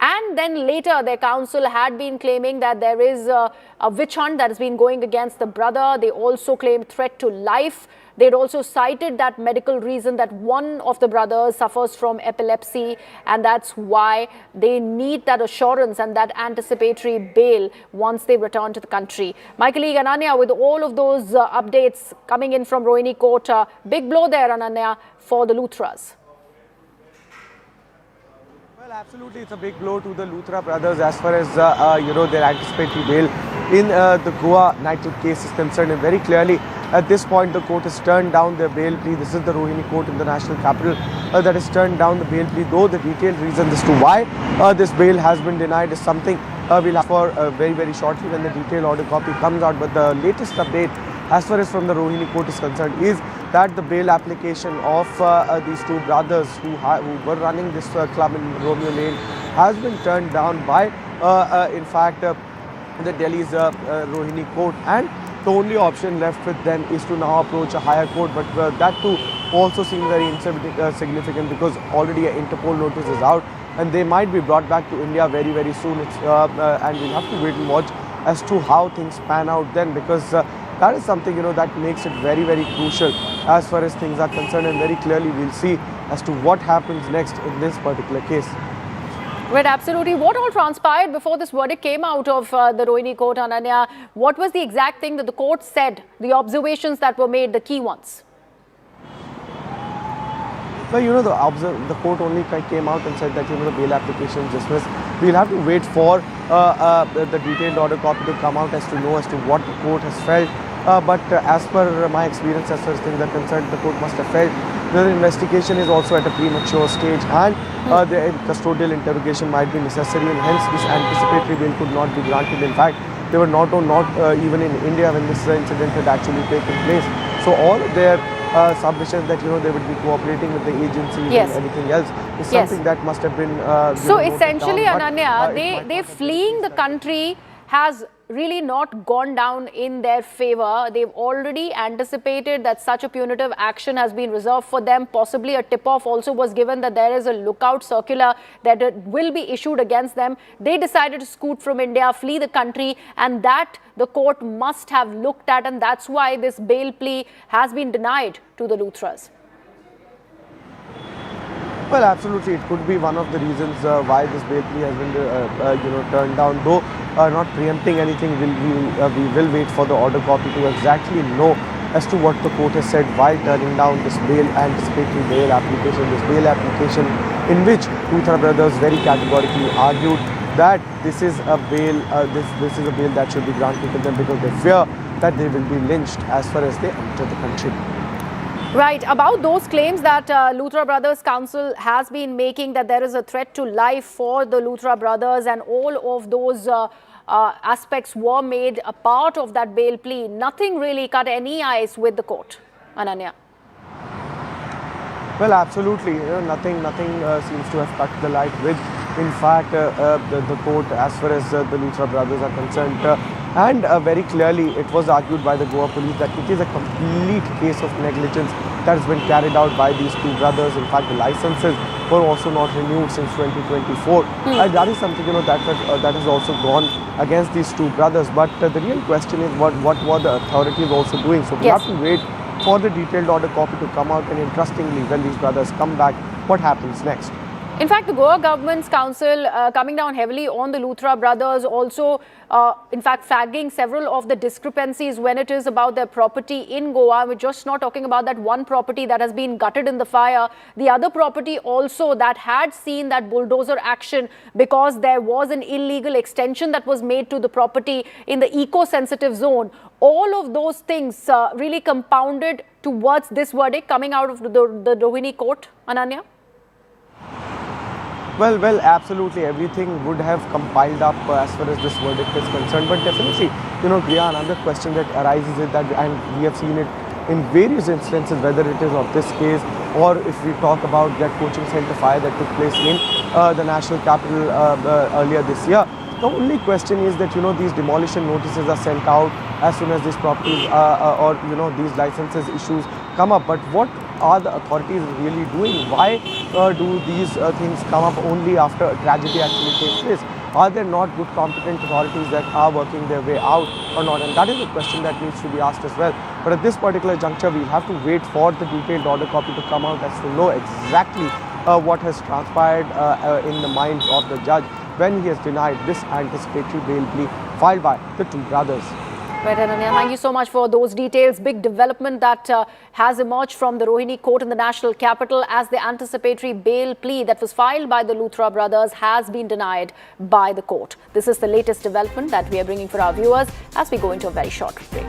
And then later, their counsel had been claiming that there is a witch hunt that has been going against the brother. They also claimed threat to life. They'd also cited that medical reason that one of the brothers suffers from epilepsy, and that's why they need that assurance and that anticipatory bail once they return to the country. My colleague Ananya, with all of those updates coming in from Rohini court, big blow there, Ananya, for the Luthras. Well, absolutely, it's a big blow to the Lutra brothers as far as their anticipatory bail in the Goa knighthood case is concerned. And very clearly, at this point, the court has turned down their bail plea. This is the Rohini court in the national capital that has turned down the bail plea. Though the detailed reason as to why this bail has been denied is something we'll have for very, very shortly when the detailed order copy comes out. But the latest update, as far as from the Rohini court is concerned, is that the bail application of these two brothers who were running this club in Romeo Lane has been turned down by, in fact, the Delhi's Rohini court. And the only option left with them is to now approach a higher court, but that too also seems very insignificant because already an Interpol notice is out and they might be brought back to India very, very soon. And we'll have to wait and watch as to how things pan out then, because that is something that makes it very, very crucial as far as things are concerned, and very clearly we'll see as to what happens next in this particular case. Right, absolutely. What all transpired before this verdict came out of the Rohini court, Ananya? What was the exact thing that the court said, the observations that were made, the key ones? Well, the court only came out and said that, the bail application is dismissed. We'll have to wait for the detailed order copy to come out as to know as to what the court has felt. But as per my experience, as far as things are concerned, the court must have felt the investigation is also at a premature stage and the custodial interrogation might be necessary, and hence this anticipatory bail could not be granted. In fact, they were not even in India when this incident had actually taken place. So all of their submissions that they would be cooperating with the agencies and anything else is something that must have been so essentially, Ananya, they fleeing the country has really not gone down in their favor. They've already anticipated that such a punitive action has been reserved for them. Possibly a tip-off also was given that there is a lookout circular that will be issued against them. They decided to scoot from India, flee the country, and that the court must have looked at, and that's why this bail plea has been denied to the Luthras. Well, absolutely, it could be one of the reasons why this bail plea has been turned down. Though not preempting anything, we will wait for the order copy to exactly know as to what the court has said while turning down this bail anticipatory bail application. This bail application in which Luthra brothers very categorically argued that this is a bail, this is a bail that should be granted to them because they fear that they will be lynched as far as they enter the country. Right, about those claims that Luthra Brothers Council has been making, that there is a threat to life for the Luthra brothers, and all of those aspects were made a part of that bail plea. Nothing really cut any ice with the court, Ananya. Well, absolutely, nothing seems to have cut the light with. In fact, the court, as far as the Luthra brothers are concerned, and very clearly it was argued by the Goa police that it is a complete case of negligence that has been carried out by these two brothers. In fact, the licenses were also not renewed since 2024. That is something that has also gone against these two brothers. But the real question is what were the authorities also doing? So we have to wait for the detailed order copy to come out, and interestingly, when these brothers come back, what happens next? In fact, the Goa government's council coming down heavily on the Luthra brothers, also in fact flagging several of the discrepancies when it is about their property in Goa. We're just not talking about that one property that has been gutted in the fire. The other property also that had seen that bulldozer action because there was an illegal extension that was made to the property in the eco-sensitive zone. All of those things really compounded towards this verdict coming out of the Rohini court, Ananya? Well, absolutely. Everything would have compiled up as far as this verdict is concerned. But definitely, Priya, another question that arises is that, and we have seen it in various instances, whether it is of this case or if we talk about that coaching center fire that took place in the national capital earlier this year. The only question is that, these demolition notices are sent out as soon as these properties or, these licenses issues come up. But what are the authorities really doing? Why do these things come up only after a tragedy actually takes place? Are there not good competent authorities that are working their way out or not? And that is a question that needs to be asked as well. But at this particular juncture, we'll have to wait for the detailed order copy to come out as to know exactly what has transpired in the minds of the judge when he has denied this anticipatory bail plea filed by the two brothers. Right, Ananya, thank you so much for those details. Big development that has emerged from the Rohini court in the national capital as the anticipatory bail plea that was filed by the Luthra brothers has been denied by the court. This is the latest development that we are bringing for our viewers as we go into a very short break.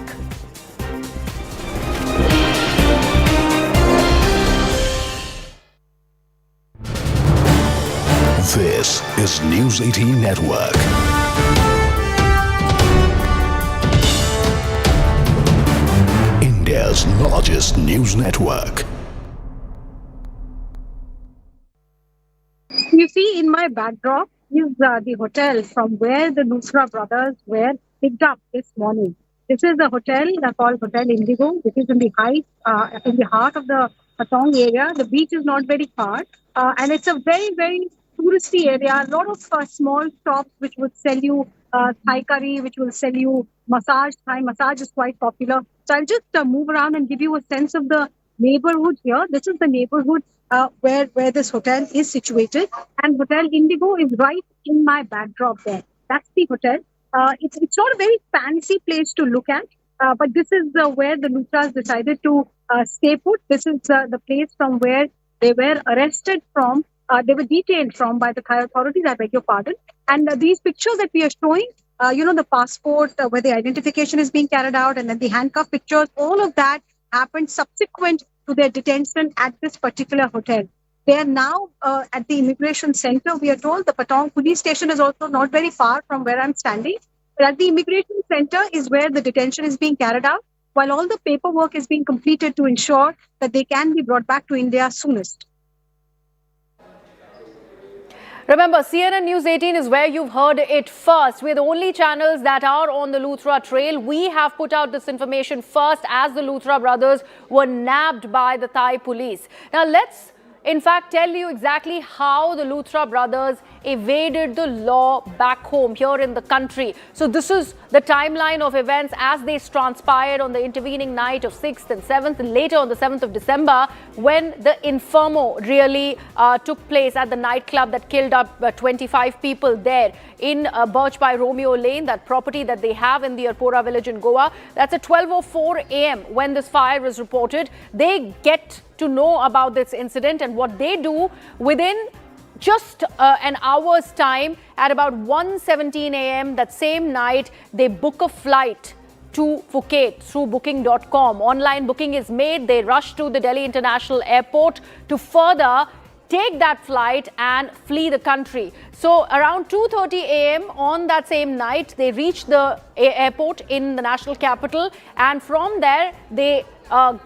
This is News 18 Network. India's largest news network. You see in my backdrop is the hotel from where the Luthra brothers were picked up this morning. This is the hotel called Hotel Indigo, which is in the in the heart of the Patong area. The beach is not very far, and it's a very, very touristy area. A lot of small shops which would sell you Thai curry, which will sell you massage. Thai massage is quite popular. So I'll just move around and give you a sense of the neighborhood here. This is the neighborhood where this hotel is situated, and Hotel Indigo is right in my backdrop there. That's the hotel. It's not a very fancy place to look at, but this is where the Luthras decided to stay put. This is the place from where they were arrested from. They were detained from by the Thai authorities, I beg your pardon. And these pictures that we are showing, the passport, where the identification is being carried out, and then the handcuff pictures, all of that happened subsequent to their detention at this particular hotel. They are now at the immigration center. We are told the Patong police station is also not very far from where I'm standing. But at the immigration center is where the detention is being carried out, while all the paperwork is being completed to ensure that they can be brought back to India soonest. Remember, CNN News 18 is where you've heard it first. We're the only channels that are on the Luthra trail. We have put out this information first as the Luthra brothers were nabbed by the Thai police. Now, let's in fact tell you exactly how the Luthra brothers evaded the law back home here in the country. So this is the timeline of events as they transpired on the intervening night of 6th and 7th and later on the 7th of December when the inferno really took place at the nightclub that killed up 25 people there in Birch by Romeo Lane, that property that they have in the Arpora village in Goa. That's at 12:04 a.m. when this fire was reported. They get to know about this incident, and what they do within just an hour's time at about 1:17 a.m. that same night, they book a flight to Phuket through booking.com. Online booking is made. They rush to the Delhi International Airport to further take that flight and flee the country. So around 2:30 a.m. on that same night, they reach the airport in the national capital, and from there they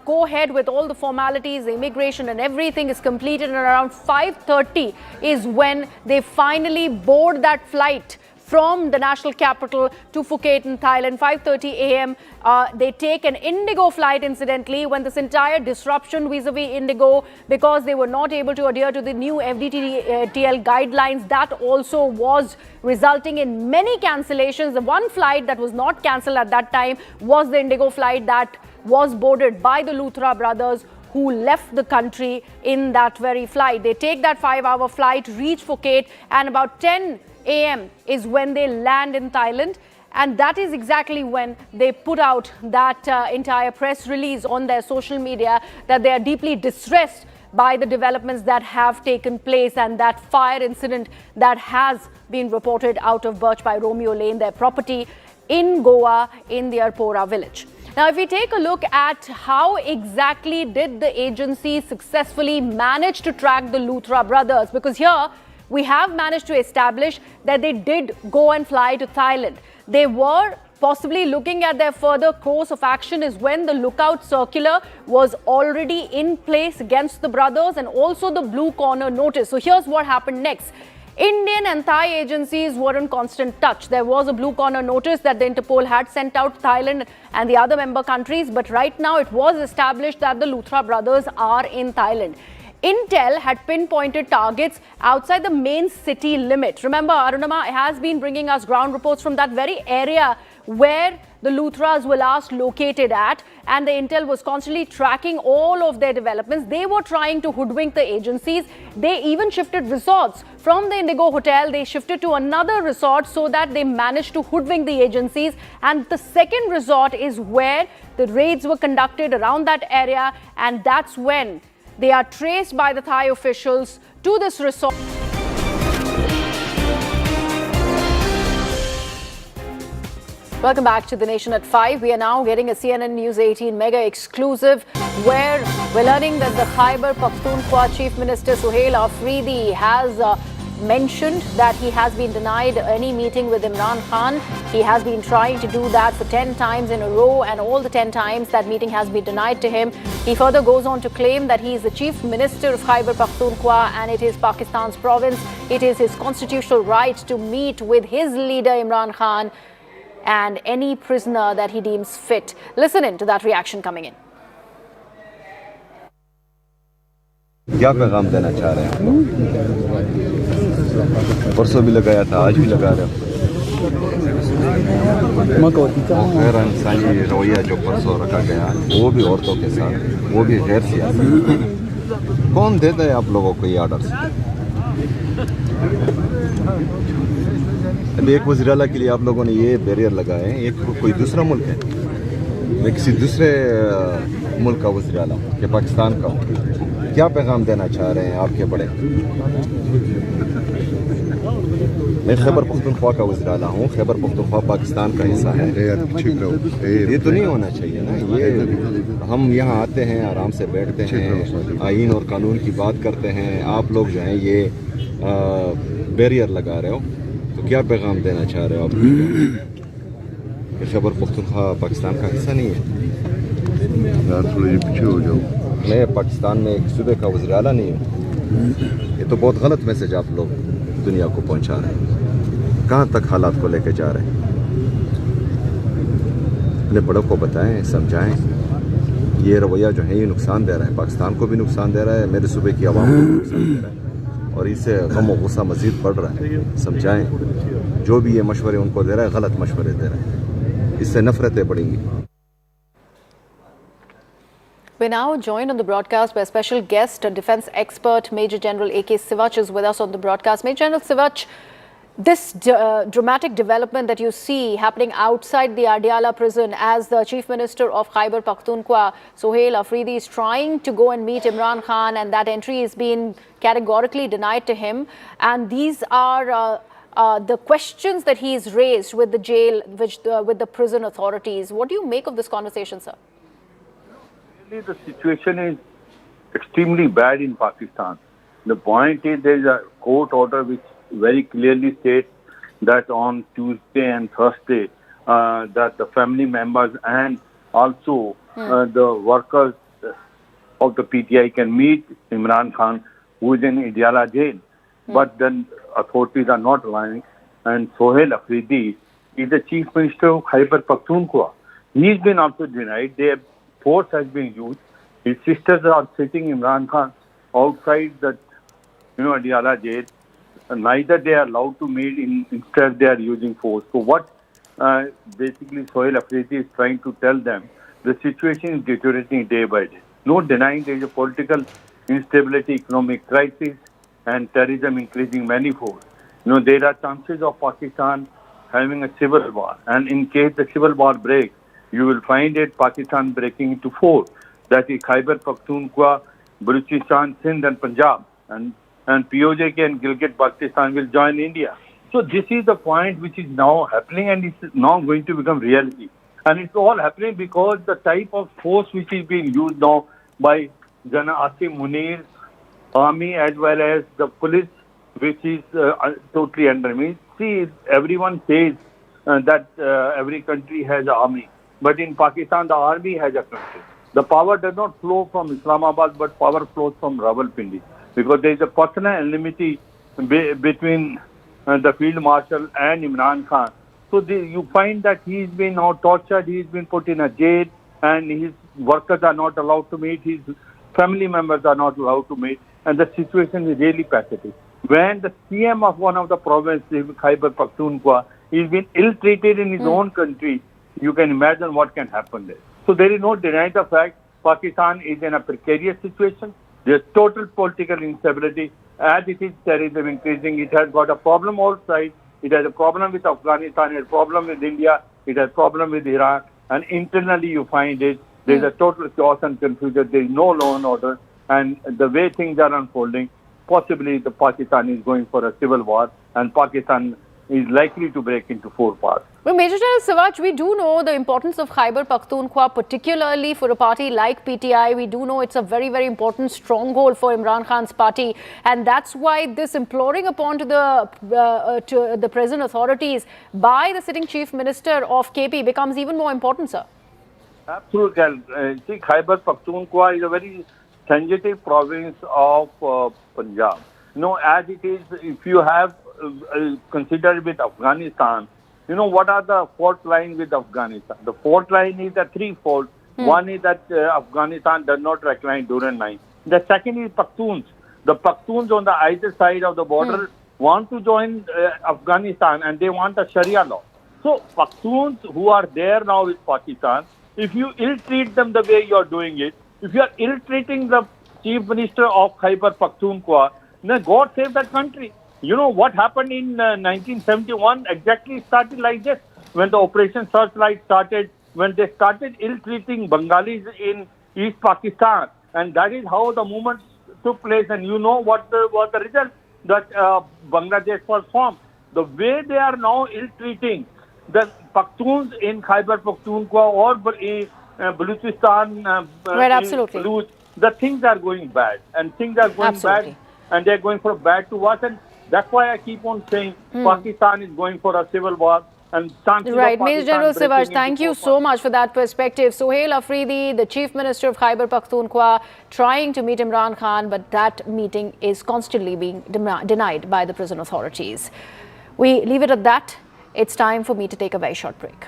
go ahead with all the formalities, the immigration and everything is completed, and around 5:30 is when they finally board that flight from the national capital to Phuket in Thailand. 5:30 a.m. They take an Indigo flight, incidentally, when this entire disruption vis-a-vis Indigo, because they were not able to adhere to the new FDTL guidelines, that also was resulting in many cancellations. The one flight that was not cancelled at that time was the Indigo flight that was boarded by the Luthra brothers, who left the country in that very flight. They take that 5-hour flight, reach Phuket, and about 10 a.m. is when they land in Thailand. And that is exactly when they put out that entire press release on their social media that they are deeply distressed by the developments that have taken place and that fire incident that has been reported out of Birch by Romeo Lane, their property in Goa in the Arpora village. Now, if we take a look at how exactly did the agency successfully manage to track the Luthra brothers, because here we have managed to establish that they did go and fly to Thailand. They were possibly looking at their further course of action is when the lookout circular was already in place against the brothers and also the blue corner notice. So here's what happened next. Indian and Thai agencies were in constant touch. There was a blue corner notice that the Interpol had sent out to Thailand and the other member countries, but right now it was established that the Luthra brothers are in Thailand. Intel had pinpointed targets outside the main city limit. Remember, Arunama has been bringing us ground reports from that very area where the Luthras were last located at, and the Intel was constantly tracking all of their developments. They were trying to hoodwink the agencies. They even shifted resorts from the Indigo Hotel. They shifted to another resort so that they managed to hoodwink the agencies. And the second resort is where the raids were conducted around that area, and that's when they are traced by the Thai officials to this resort. Welcome back to The Nation at 5. We are now getting a CNN News 18 mega exclusive where we're learning that the Khyber Pakhtunkhwa Chief Minister Suhail Afridi has mentioned that he has been denied any meeting with Imran Khan. He has been trying to do that for 10 times in a row, and all the 10 times that meeting has been denied to him. He further goes on to claim that he is the Chief Minister of Khyber Pakhtunkhwa and it is Pakistan's province. It is his constitutional right to meet with his leader Imran Khan and any prisoner that he deems fit. Listen in to that reaction coming in. क्या पैगाम देना चाह रहे हैं आप लोग? परसों भी लगाया था, आज भी लगा रहे हो। गैर इंसानी रवैया जो परसों रखा गया, वो भी औरतों के साथ, वो भी गैर सियासी। कौन देता है आप लोगों को ये ऑर्डर? अभी एक वज़ीर-ए-आला के लिए आप लोगों ने ये बैरियर लगाए हैं, एक कोई दूसरा मुल्क है, मैं किसी दूसरे मुल्क का वज़ीर-ए-आला हूँ कि पाकिस्तान का हूँ। क्या पैगाम देना चाह रहे हैं आपके बड़े? मैं खैबर पख्तूनख्वा का वज़ीर-ए-आला हूँ, खैबर पख्तूनख्वा पाकिस्तान का हिस्सा है। ये तो नहीं होना चाहिए ना। ये हम यहाँ आते हैं, आराम से बैठते हैं, आईन और कानून की बात करते हैं, आप लोग जो हैं ये बैरियर लगा रहे हो। तो क्या पैगाम देना चाह रहे हो आप? खैबर पख्तूनख्वा पाकिस्तान का हिस्सा नहीं है। पीछे हो जाओ। मैं पाकिस्तान में एक सूबे का वज़ीर-ए-आला नहीं हूँ। ये तो बहुत गलत मैसेज आप लोग दुनिया को पहुँचा रहे हैं। कहाँ तक हालात को लेके जा रहे हैं? अपने बड़ों को बताएं, समझाएं। ये रवैया जो है ये नुकसान दे रहा है, पाकिस्तान को भी नुकसान दे रहा है, मेरे सूबे की आवाम को भी नुकसान दे रहा है, और इससे गम और गुस्सा मज़ीद बढ़ रहा है। समझाएं, जो भी ये मशवरे उनको दे रहा है गलत मशवरे दे रहा है, इससे नफरतें बढ़ेंगी। We're now joined on the broadcast by a special guest, a defense expert, Major General A.K. Sivach is with us on the broadcast. Major General Sivach, this dramatic development that you see happening outside the Adiala prison as the Chief Minister of Khyber Pakhtunkhwa, Suhail Afridi, is trying to go and meet Imran Khan, and that entry is being categorically denied to him. And these are the questions that he's raised with the jail, with the prison authorities. What do you make of this conversation, sir? The situation is extremely bad in Pakistan. The point is there is a court order which very clearly states that on Tuesday and Thursday that the family members and also the workers of the PTI can meet Imran Khan, who is in Adiala jail. But then authorities are not allowing, and Suhail Afridi is the Chief Minister of Khyber Pakhtunkhwa. He's been also denied. Their force has been used. His sisters are sitting Imran Khan outside the Adiala jail. Neither they are allowed to meet. Instead, they are using force. So what basically Suhail Afridi is trying to tell them, the situation is deteriorating day by day. No denying there is a political instability, economic crisis, and terrorism increasing manifold. There are chances of Pakistan having a civil war, and in case the civil war breaks, you will find it Pakistan breaking into four. That is Khyber Pakhtunkhwa, Balochistan, Sindh and Punjab. And POJK and Gilgit-Baltistan will join India. So this is the point which is now happening, and it's now going to become reality. And it's all happening because the type of force which is being used now by Jana Asim Munir's army as well as the police, which is totally under me. See, everyone says that every country has an army. But in Pakistan, the army has a country. The power does not flow from Islamabad, but power flows from Rawalpindi, because there is a personal enmity between the field marshal and Imran Khan. So you find that he's been now tortured, he's been put in a jail, and his workers are not allowed to meet, his family members are not allowed to meet, and the situation is really pathetic. When the CM of one of the provinces, Khyber Pakhtunkhwa, is been ill-treated in his own country, you can imagine what can happen there. So there is no denying the fact Pakistan is in a precarious situation. There's total political instability. As it is terrorism increasing, it has got a problem outside. It has a problem with Afghanistan, it has a problem with India, it has a problem with Iran. And internally you find it, there's a total chaos and confusion. There is no law and order. And the way things are unfolding, possibly the Pakistan is going for a civil war, and Pakistan is likely to break into 4 parts. Well, Major General Siraj, we do know the importance of Khyber Pakhtunkhwa, particularly for a party like PTI. We do know it's a very, very important stronghold for Imran Khan's party. And that's why this imploring upon to the present authorities by the sitting Chief Minister of KP becomes even more important, sir. Absolutely. See, Khyber Pakhtunkhwa is a very sensitive province of Punjab. You know, as it is, if you have considered with Afghanistan, you know, what are the fault lines with Afghanistan? The fault line is the threefold. One is that Afghanistan does not recognize Durand Line. The second is Pakhtuns. The Pakhtuns on the either side of the border want to join Afghanistan, and they want a Sharia law. So Pakhtuns who are there now with Pakistan, if you ill-treat them the way you are doing it, if you are ill-treating the Chief Minister of Khyber Pakhtunkhwa, then God save that country. You know what happened in 1971 exactly started like this. When the Operation Searchlight started, when they started ill-treating Bengalis in East Pakistan, and that is how the movement took place. And you know what was the result? That Bangladesh was formed. The way they are now ill-treating the Pakhtuns in Khyber Pakhtunkhwa or Baluchistan, right, absolutely. Baluch, the things are going bad, and things are going bad, and they're going for bad to us. And that's why I keep on saying Pakistan is going for a civil war. And right, Major General Siraj, thank you so much for that perspective. Suhail Afridi, the Chief Minister of Khyber Pakhtunkhwa, trying to meet Imran Khan, but that meeting is constantly being denied by the prison authorities. We leave it at that. It's time for me to take a very short break.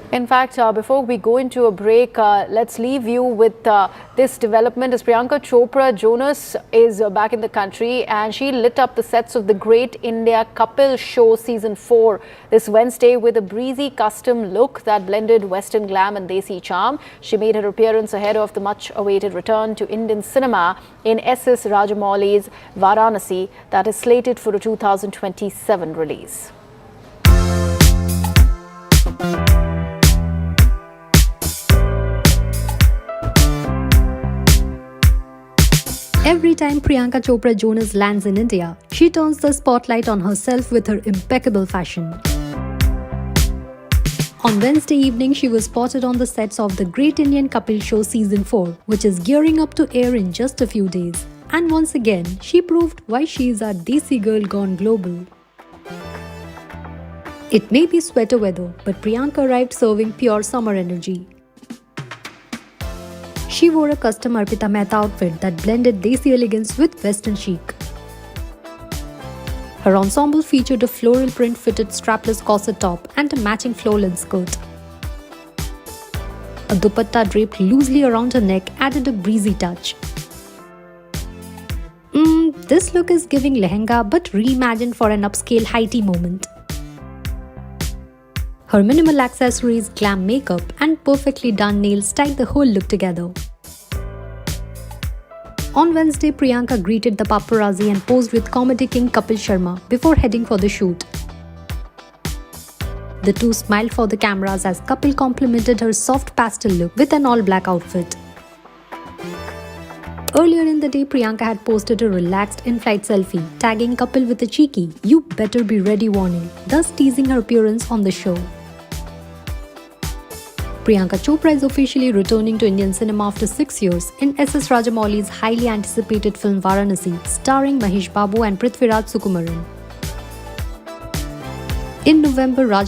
In fact, before we go into a break, let's leave you with this development. As Priyanka Chopra Jonas is back in the country, and she lit up the sets of the Great India Couple Show Season 4 this Wednesday with a breezy custom look that blended Western glam and Desi charm. She made her appearance ahead of the much-awaited return to Indian cinema in S.S. Rajamouli's Varanasi that is slated for a 2027 release. Every time Priyanka Chopra Jonas lands in India, she turns the spotlight on herself with her impeccable fashion. On Wednesday evening, she was spotted on the sets of the Great Indian Couple Show Season 4, which is gearing up to air in just a few days. And once again, she proved why she is our Desi girl gone global. It may be sweater weather, but Priyanka arrived serving pure summer energy. She wore a custom Arpita Mehta outfit that blended Desi elegance with Western chic. Her ensemble featured a floral print-fitted strapless corset top and a matching floor-length skirt. A dupatta draped loosely around her neck added a breezy touch. This look is giving lehenga but reimagined for an upscale high-tea moment. Her minimal accessories, glam makeup and perfectly done nails tied the whole look together. On Wednesday, Priyanka greeted the paparazzi and posed with comedy king Kapil Sharma before heading for the shoot. The two smiled for the cameras as Kapil complimented her soft pastel look with an all-black outfit. Earlier in the day, Priyanka had posted a relaxed in-flight selfie, tagging Kapil with a cheeky "You better be ready" warning, thus teasing her appearance on the show. Priyanka Chopra is officially returning to Indian cinema after 6 years in S.S. Rajamouli's highly anticipated film Varanasi, starring Mahesh Babu and Prithviraj Sukumaran. In November,